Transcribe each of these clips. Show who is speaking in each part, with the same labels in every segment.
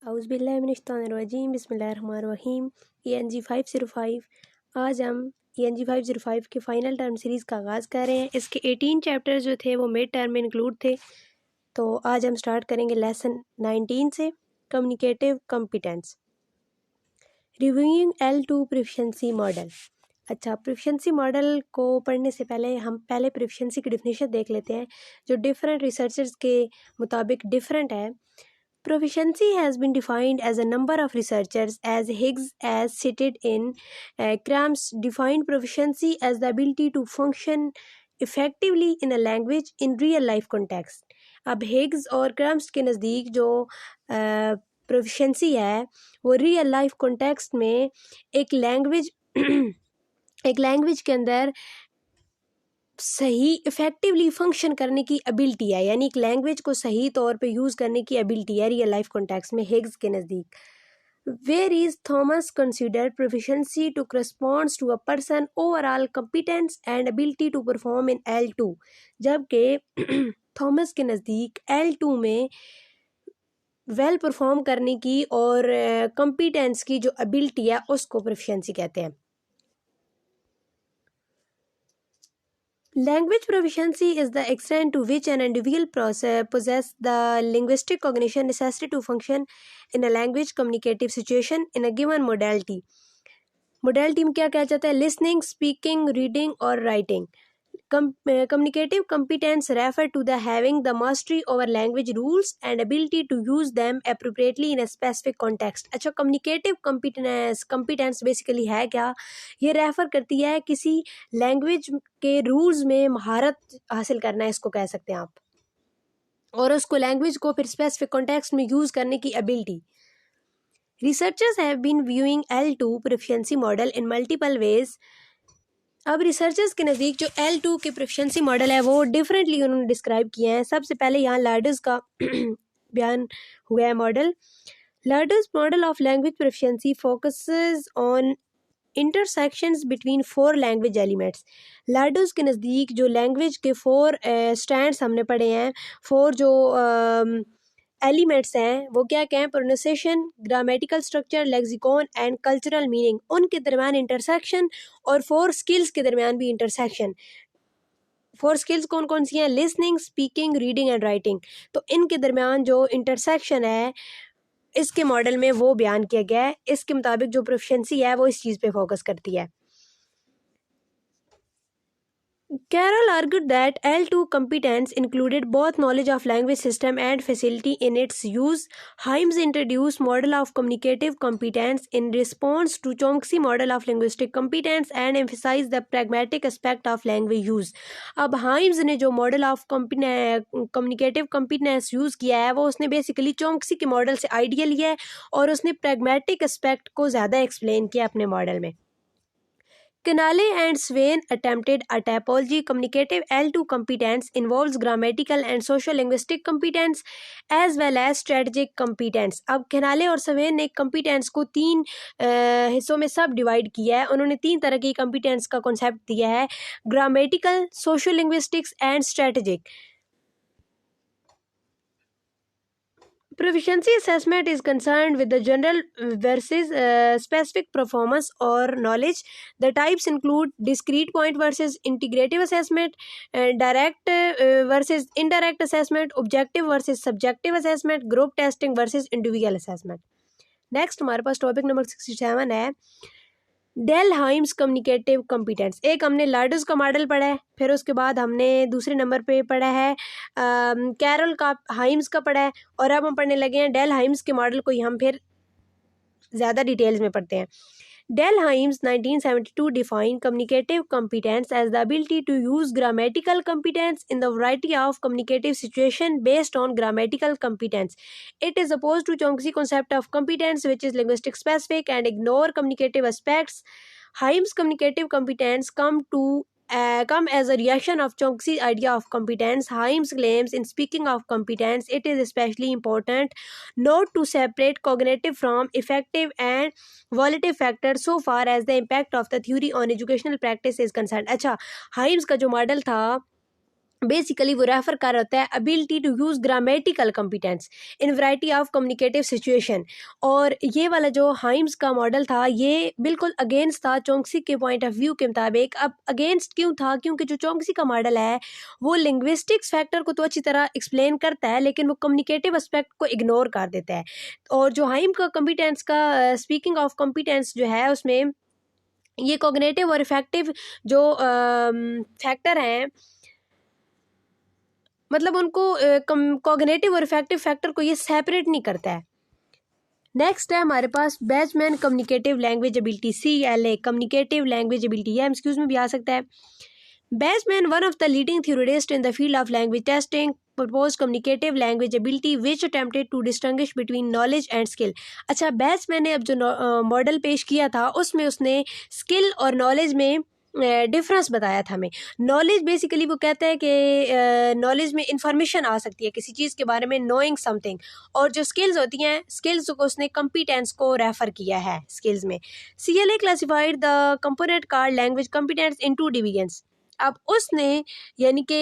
Speaker 1: औज़ुबिल्लाहिमिनश्शैतानिर्रजीम बिस्मिल्लाहिर्रहमानिर्रहीम। ENG 505। आज हम ENG 505 के फ़ाइनल टर्म सीरीज़ का आगाज़ कर रहे हैं। इसके 18 चैप्टर्स जो थे वो मिड टर्म में इंक्लूड थे। तो आज हम स्टार्ट करेंगे लेसन 19 से, communicative competence, reviewing L2 proficiency model. अच्छा, प्रोफिशिएंसी मॉडल को पढ़ने से पहले हम प्रोफिशिएंसी की डेफिनेशन देख लेते हैं, जो डिफरेंट रिसर्चर्स के मुताबिक डिफरेंट है। Proficiency has been defined as a number of researchers as Higgs as cited in Cram's defined proficiency as the ability to function effectively in a language in real life context। अब Higgs और crumbs के नज़दीक जो proficiency है वो real life context में एक language एक लैंग्वेज के अंदर सही इफ़ेक्टिवली फंक्शन करने की एबिलिटी है, यानी एक लैंग्वेज को सही तौर पे यूज़ करने की एबिलिटी है रियल लाइफ कॉन्टेक्स्ट में हिग्स के नज़दीक। Where is Thomas consider proficiency to corresponds to a person overall competence and ability to perform in L2, जबकि थॉमस के नज़दीक L2 में वेल परफॉर्म करने की और कॉम्पिटेंस की जो एबिलिटी है उसको प्रोफिशिएंसी कहते हैं। Language proficiency is the extent to which an individual possesses the linguistic cognition necessary to function in a language communicative situation in a given modality। modality में क्या कहा जाता है? listening, speaking, reading और writing। Communicative competence refer to the having the mastery over language rules and ability to use them appropriately in a specific context। अच्छा, communicative competence basically है क्या? ये रेफ़र करती है किसी लैंग्वेज के रूल्स में महारत हासिल करना है, इसको कह सकते हैं आप, और उसको लैंग्वेज को फिर स्पेसिफिक कॉन्टेक्स्ट में यूज़ करने की ability. Researchers have been viewing L2 proficiency model in multiple ways. अब रिसर्चर्स के नज़दीक जो L2 के प्रोफिशिएंसी मॉडल है वो डिफरेंटली उन्होंने डिस्क्राइब किए हैं। सबसे पहले यहाँ लार्डर्स का बयान हुआ है model. Larders model of language proficiency focuses on intersections between 4 language elements. Larders के नज़दीक जो लैंग्वेज के 4 स्टैंड्स हमने पढ़े हैं, 4 जो एलिमेंट्स हैं वो क्या क्या हैं? Pronunciation, grammatical structure, lexicon and cultural meaning, उनके दरमियान इंटरसेक्शन, और 4 स्किल्स के दरमियान भी इंटरसेक्शन। 4 स्किल्स कौन कौन सी हैं? Listening, speaking, reading and writing. तो इनके दरमियान जो इंटरसेक्शन है इसके मॉडल में वो बयान किया गया है। इसके मुताबिक जो प्रोफिशिएंसी है वो इस चीज़ पे फोकस करती है। Carroll argued that L2 competence included both knowledge of language system and facility in its use. Himes introduced model of communicative competence in response to Chomsky model of linguistic competence and emphasized the pragmatic aspect of language use। अब hymns ने जो model of communicative competence use किया है वो उसने basically Chomsky के model से idea लिया है और उसने प्रैग्मेटिक एस्पेक्ट को ज़्यादा एक्सप्लेन किया अपने मॉडल में। Canale and Swain attempted a typology. Communicative L2 competence involves grammatical and social-linguistic competence as well as strategic competence। अब Canale और Swain ने competence को 3 हिस्सों में सब डिवाइड किया है। उन्होंने 3 तरह की competence का कॉन्सेप्ट दिया है: grammatical, social-linguistics and strategic। Proficiency assessment is concerned with the general versus specific performance or knowledge। The types include discrete point versus integrative assessment, direct versus indirect assessment, objective versus subjective assessment, group testing versus individual assessment। Next हमारे पास topic number 67 है, del hymns communicative competence. एक हमने लार्डर्स का model पढ़ा है, फिर उसके बाद हमने दूसरे नंबर पे पढ़ा है कैरल का हाइम्स का पढ़ा है, और अब हम पढ़ने लगे हैं डेल हाइम्स के मॉडल को ही हम फिर ज़्यादा डिटेल्स में पढ़ते हैं। Dell Hymes 1972 defined communicative competence as the ability to use grammatical competence in the variety of communicative situation based on grammatical competence। It is opposed to Chomsky concept of competence which is linguistic specific and ignore communicative aspects। Haim's communicative competence come as a reaction of Chomsky's idea of competence। Himes claims in speaking of competence, it is especially important not to separate cognitive from effective and volitive factors so far as the impact of the theory on educational practice is concerned। अच्छा, hymns का जो model था basically वो refer कर होता है ability to use grammatical competence in variety of communicative situation. और ये वाला जो हाइम्स का मॉडल था ये बिल्कुल अगेंस्ट था चॉम्स्की के पॉइंट ऑफ व्यू के मुताबिक। अब अगेंस्ट क्यों था? क्योंकि जो चॉम्स्की का मॉडल है वो लिंग्विस्टिक्स फैक्टर को तो अच्छी तरह एक्सप्लेन करता है लेकिन वो कम्युनिकेटिव एस्पेक्ट को इग्नोर कर देता है। और जो हाइम का कॉम्पिटेंस का स्पीकिंग ऑफ कॉम्पिटेंस जो है उसमें ये कॉग्निटिव और इफेक्टिव जो फैक्टर हैं, मतलब उनको कॉग्निटिव और इफेक्टिव फैक्टर को ये सेपरेट नहीं करता है। नेक्स्ट है हमारे पास Bachman communicative language ability, CLA communicative language ability. यह एमसीक्यूज में भी आ सकता है। Bachman one of the leading theorist in the field of language testing proposed communicative language ability which attempted to distinguish between knowledge and skill। अच्छा, बैचमैन ने अब जो मॉडल पेश किया था उसमें उसने स्किल और नॉलेज में डिफरेंस बताया था हमें। नॉलेज बेसिकली वो कहता है कि नॉलेज में इंफॉर्मेशन आ सकती है किसी चीज़ के बारे में, नोइंग समथिंग। और जो स्किल्स होती हैं, स्किल्स को उसने कम्पिटेंस को रेफर किया है स्किल्स में। CLA classified the component called language competence in 2 divisions. अब उसने यानी कि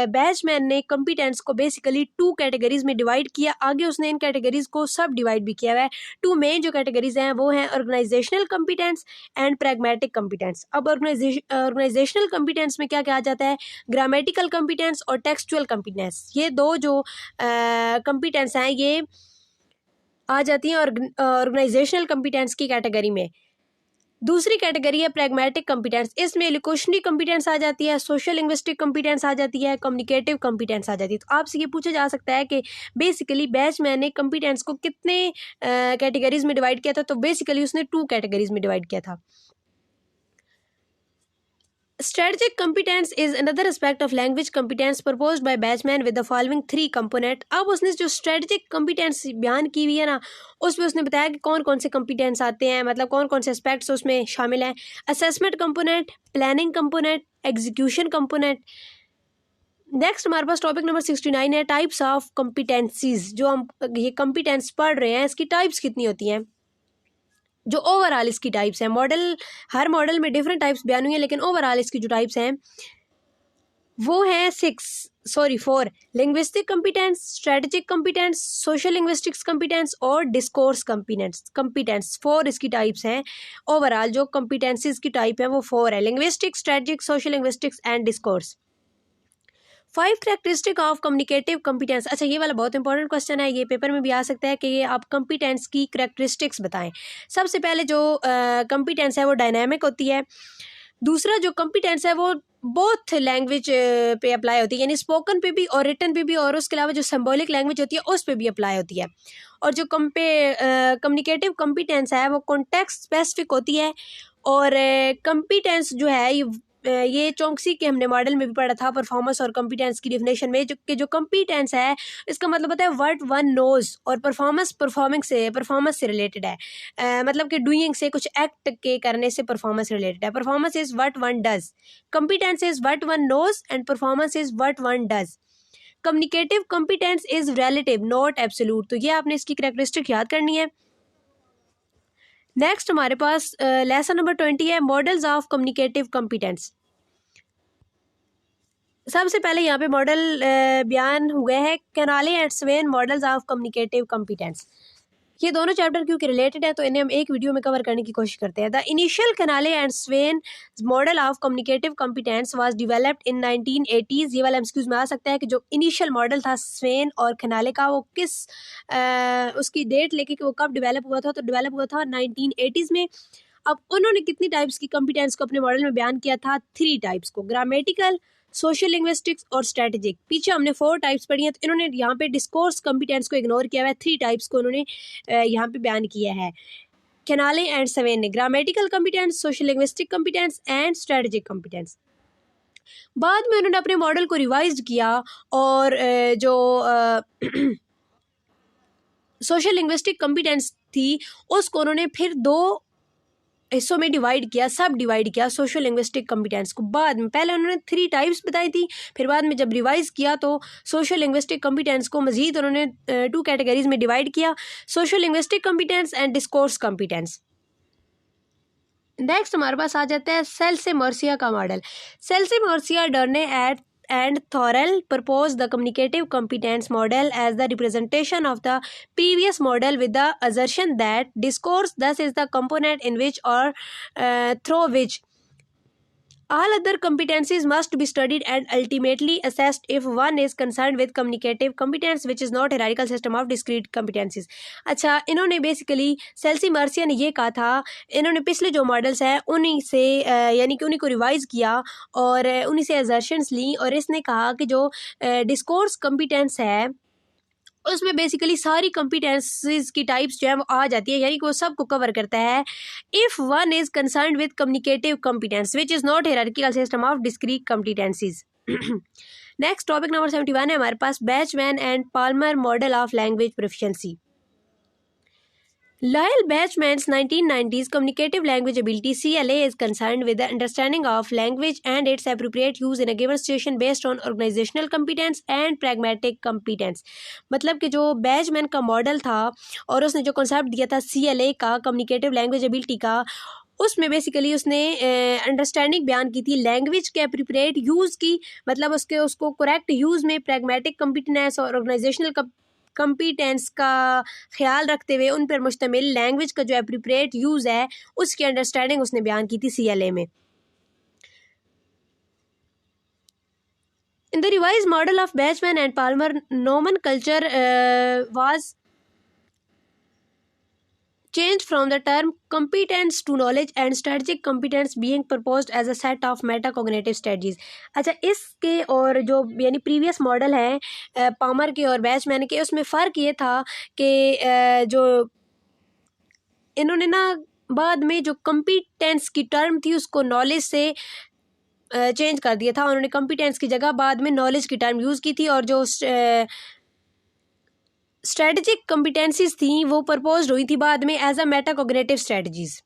Speaker 1: बैचमैन ने कम्पिटेंस को बेसिकली 2 कैटेगरीज में डिवाइड किया। आगे उसने इन कैटेगरीज को सब डिवाइड भी किया हुआ है। 2 मेन जो कैटेगरीज हैं वो हैं organisational competence and pragmatic competence. अब ऑर्गेनाइजेशनल कम्पिटेंस में क्या क्या आ जाता है? ग्रामेटिकल कम्पिटेंस और टेक्सचुअल कम्पिटेंस। ये 2 जो कम्पिटेंस हैं ये आ जाती हैं ऑर्गेनाइजेशनल कम्पिटेंस की कैटेगरी में। दूसरी कैटेगरी है प्रैग्मेटिक कम्पिटेंस। इसमें लिक्वेशनरी कम्पिटेंस आ जाती है, सोशल लिंग्विस्टिक कम्पिटेंस आ जाती है, कम्युनिकेटिव कम्पिटेंस आ जाती है। तो आपसे ये पूछा जा सकता है कि बेसिकली बैचमैन ने कम्पिटेंस को कितने कैटेगरीज में डिवाइड किया था? तो बेसिकली उसने 2 कैटेगरीज में डिवाइड किया था। Strategic competence is another aspect of language competence proposed by Bachmann with the following 3 component। अब उसने जो strategic competence बयान की हुई है ना, उसमें उसने बताया कि कौन कौन से competence आते हैं, मतलब कौन कौन से aspects उसमें शामिल हैं। assessment component, planning component, execution component। Next हमारे पास टॉपिक नंबर 69 है टाइप्स ऑफ competencies। जो हम ये competence पढ़ रहे हैं इसकी टाइप्स कितनी होती हैं, जो ओवरऑल इसकी टाइप्स हैं। मॉडल, हर मॉडल में डिफरेंट टाइप्स बयान हुई हैं लेकिन ओवरऑल इसकी जो टाइप्स हैं वो हैं 4। Linguistic competence, strategic competence, social linguistics competence और डिस्कोर्स कम्पिटेंस 4 इसकी टाइप्स हैं। ओवरऑल जो कम्पिटेंसीज की टाइप है वो 4 है, linguistic, strategic, social linguistics and discourse. 5 characteristic of communicative competence. अच्छा, ये वाला बहुत इंपॉर्टेंट क्वेश्चन है, ये पेपर में भी आ सकता है कि ये आप कम्पिटेंस की कैरेक्टरिस्टिक्स बताएं। सबसे पहले जो कम्पिटेंस है वो डायनामिक होती है। दूसरा जो कम्पिटेंस है वो बोथ लैंग्वेज पे अप्लाई होती है, यानी स्पोकन पे भी और रिटन पे भी, और उसके अलावा जो सिंबॉलिक लैंग्वेज होती है उस पे भी अप्लाई होती है। और जो कम्युनिकेटिव कम्पिटेंस है वो कॉन्टेक्स्ट स्पेसिफिक होती है। और कम्पिटेंस जो है ये चॉम्स्की के हमने मॉडल में भी पढ़ा था परफॉर्मेंस और कॉम्पिटेंस की डिफिनेशन में, जो कॉम्पिटेंस है इसका मतलब होता है व्हाट वन नोज, और परफॉर्मेंस परफॉर्मेंस से रिलेटेड है। मतलब कि डूइंग से, कुछ एक्ट के करने से परफॉर्मेंस रिलेटेड है। Performance is what one does, competence is what one knows and performance is what one does. Communicative competence is relative not absolute. तो ये आपने इसकी कैरेक्टरिस्टिक याद करनी है। नेक्स्ट हमारे पास लेसन नंबर 20 है मॉडल्स ऑफ कम्युनिकेटिव कॉम्पिटेंस। सबसे पहले यहाँ पे मॉडल बयान हुए हैं Canale and Swain models of communicative competence. ये दोनों चैप्टर क्योंकि रिलेटेड है तो इन्हें हम एक वीडियो में कवर करने की कोशिश करते हैं। The initial Canale and Swain model of communicative competence was developed in 1980s। ये वाला एमसीक्यूज में आ सकता है कि जो इनिशियल मॉडल था स्वेन और कैनाले का वो किस उसकी डेट लेके कि वो कब डेवलप हुआ था, तो डेवलप हुआ था 1980s में। अब उन्होंने कितनी टाइप्स की कॉम्पिटेंस को अपने मॉडल में बयान किया था? 3 टाइप्स को, ग्रामेटिकल, सोशल लिंग्विस्टिक्स और स्ट्रेटेजिक। पीछे हमने 4 टाइप्स पढ़ी हैं तो इन्होंने यहाँ पे डिस्कोर्स कॉम्पिटेंस को इग्नोर किया हुआ है। 3 टाइप्स को उन्होंने यहाँ पे बयान किया है कैनाले एंड स्वेन ने, grammatical competence, social linguistic competence and strategic competence. बाद में उन्होंने अपने मॉडल को रिवाइज किया और जो सोशल लिंग्विस्टिक कॉम्पिटेंस थी उसको उन्होंने फिर 2 हिस्सों में डिवाइड किया, सब डिवाइड किया सोशल लिंग्विस्टिक कॉम्पिटेंस को। बाद में पहले उन्होंने 3 टाइप्स बताई थी, फिर बाद में जब रिवाइज किया तो सोशल लिंग्विस्टिक कॉम्पिटेंस को मजीद उन्होंने 2 कैटेगरीज में डिवाइड किया, social linguistic competence and discourse competence. Next हमारे पास आ जाता है सेल्से मोर्सिया का model. Celce Murcia Dornyei et and Thorell proposed the communicative competence model as the representation of the previous model with the assertion that discourse thus is the component in which or through which all other competencies must be studied and ultimately assessed if one is concerned with communicative competence which is not a hierarchical system of discrete competencies. अच्छा, इन्होंने basically सेल्सी Marcia ने ये कहा था, इन्होंने पिछले जो models हैं उन्हीं से यानी कि उन्हीं को रिवाइज किया और उन्हीं से एजर्शंस ली और इसने कहा कि जो डिस्कोर्स कम्पिटेंस है उसमें बेसिकली सारी कॉम्पिटेंसीज की टाइप्स जो है वो आ जाती है, यानी कि वो सबको कवर करता है if one is concern with communicative competence which is not hierarchical system of discrete competencies. Next topic number 71 है हमारे पास Bachman and Palmer model of language proficiency. Lyle Bachman's 1990s Communicative Language Ability (CLA) is concerned with the understanding of language and its appropriate use in a given situation based on organizational competence and pragmatic competence। मतलब कि जो बैचमैन का model था और उसने जो concept दिया था CLA का, कम्युनिकेटिव लैंग्वेज एबिलिटी का, उसमें बेसिकली उसने अंडरस्टैंडिंग बयान की थी लैंग्वेज के अप्रोप्रिएट यूज़ की, मतलब उसको करेक्ट यूज़ में प्रैग्मेटिक कम्पिटेंस और ऑर्गेनाइजेशनल कम्पिटेंस का ख्याल रखते हुए उन पर मुश्तमिल लैंग्वेज का जो एप्रोप्रिएट यूज़ है उसकी अंडरस्टैंडिंग उसने बयान की थी CLA में। In the revise model of Bachman and Palmer nomenclature was changed from the term competence to knowledge and strategic competence being proposed as a set of metacognitive strategies। अच्छा, इसके और जो यानी प्रीवियस मॉडल है Palmer के और बैचमैन के, उसमें फ़र्क ये था कि जो इन्होंने ना बाद में जो कम्पिटेंस की टर्म थी उसको नॉलेज से चेंज कर दिया था। उन्होंने कम्पिटेंस की जगह बाद में नॉलेज की टर्म यूज़ की थी और जो स्ट्रेटजिक कॉम्पिटेंसीज थी वो प्रपोज हुई थी बाद में as a metacognitive strategies.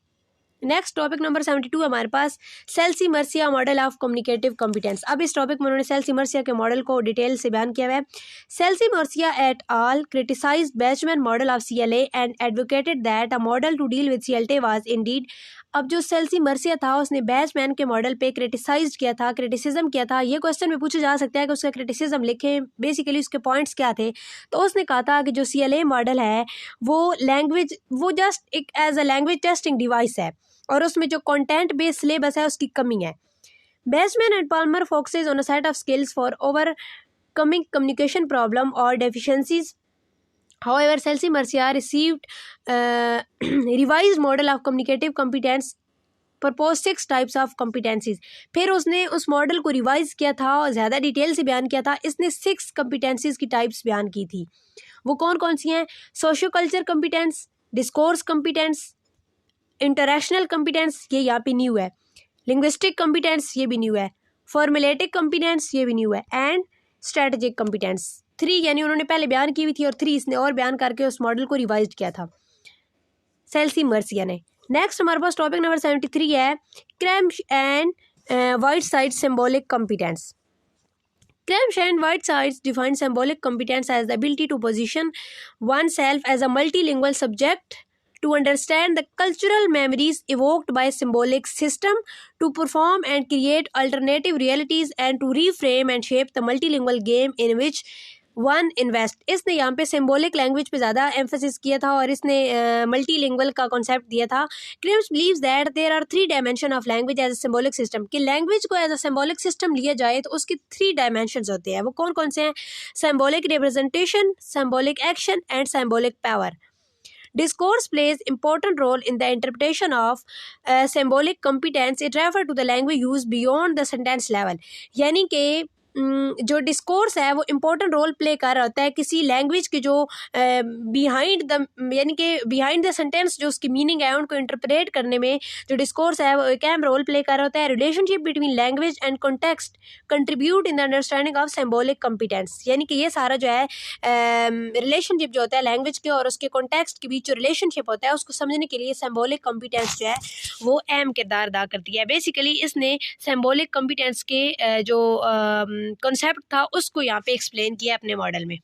Speaker 1: Next topic number 72 हमारे पास Celce Murcia model of communicative competence. अब इस टॉपिक में उन्होंने सेल्सी मर्सिया के मॉडल को डिटेल से बयान किया हुआ है। Celce Murcia et al criticized Bachman model of CLA and advocated that a model to deal with CLA was indeed. अब जो सेल्सी मर्सिया था उसने बैचमैन के मॉडल पे क्रिटिसाइज किया था, क्रिटिसिज्म किया था। ये क्वेश्चन में पूछा जा सकता है कि उसका क्रिटिसिज्म लिखें, बेसिकली उसके पॉइंट्स क्या थे। तो उसने कहा था कि जो CLA मॉडल है वो जस्ट एक as a language testing device है और उसमें जो कंटेंट बेस्ड सिलेबस है उसकी कमी है। Bachman and Palmer focuses on a set of skills for overcoming communication problem और deficiencies. However, Celsi Murcia received revised model of communicative competence proposed 6 types of competencies। फिर उसने उस मॉडल को revise किया था और ज़्यादा डिटेल से बयान किया था। इसने 6 competencies की टाइप्स बयान की थी। वो कौन कौन सी हैं? Socio culture competence, discourse competence, interactional competence, ये यहाँ पे न्यू है, लिंग्विस्टिक कम्पिटेंस ये भी न्यू है, फॉर्मुलेटिक कम्पिटेंस ये भी न्यू है, एंड स्ट्रेटेजिक कम्पिटेंस। 3 यानी उन्होंने पहले बयान की हुई थी और 3 इसने और बयान करके उस मॉडल को रिवाइज किया था सेल्सी मर्सिया ने। नेक्स्ट हमारे पास टॉपिक नंबर 73 है Kramsch and Whiteside symbolic competence. Kramsch and Whitesides define symbolic competence as the ability to position oneself as a multilingual subject, to understand the cultural memories evoked by a symbolic system, to perform and create alternative realities, and to reframe and shape the multilingual game in which one invest. इसने यहाँ पे symbolic language पे ज़्यादा emphasis किया था और इसने multilingual का कॉन्सेप्ट दिया था। Kramsch believes that there are 3 dimension of language as a symbolic system, कि लैंग्वेज को एज अ सिम्बॉलिक सिस्टम लिया जाए तो उसके 3 डायमेंशंस होते हैं। वो कौन कौन से हैं? Symbolic representation, symbolic action and symbolic power. Discourse plays important role in the interpretation of symbolic competence. It refers to the language used beyond the sentence level। यानी कि जो डिस्कोर्स है वो इम्पोर्टेंट रोल प्ले कर रहा होता है किसी लैंग्वेज के जो बिहाइंड द यानी कि बिहाइंड द सेंटेंस जो उसकी मीनिंग है उनको इंटरप्रेट करने में जो डिस्कोर्स है वो एक अहम रोल प्ले कर रहा होता है। Relationship between language and context contribute in the understanding of symbolic competence. यानी कि ये सारा जो है रिलेशनशिप जो होता है लैंग्वेज के और उसके कॉन्टेक्स्ट के बीच जो रिलेशनशिप होता है उसको समझने के लिए सिम्बॉलिक कम्पिटेंस जो है वो अहम किरदार अदा करती है। बेसिकली इसने सिम्बॉलिक कम्पिटेंस के जो कॉन्सेप्ट था उसको यहाँ पे एक्सप्लेन किया अपने मॉडल में।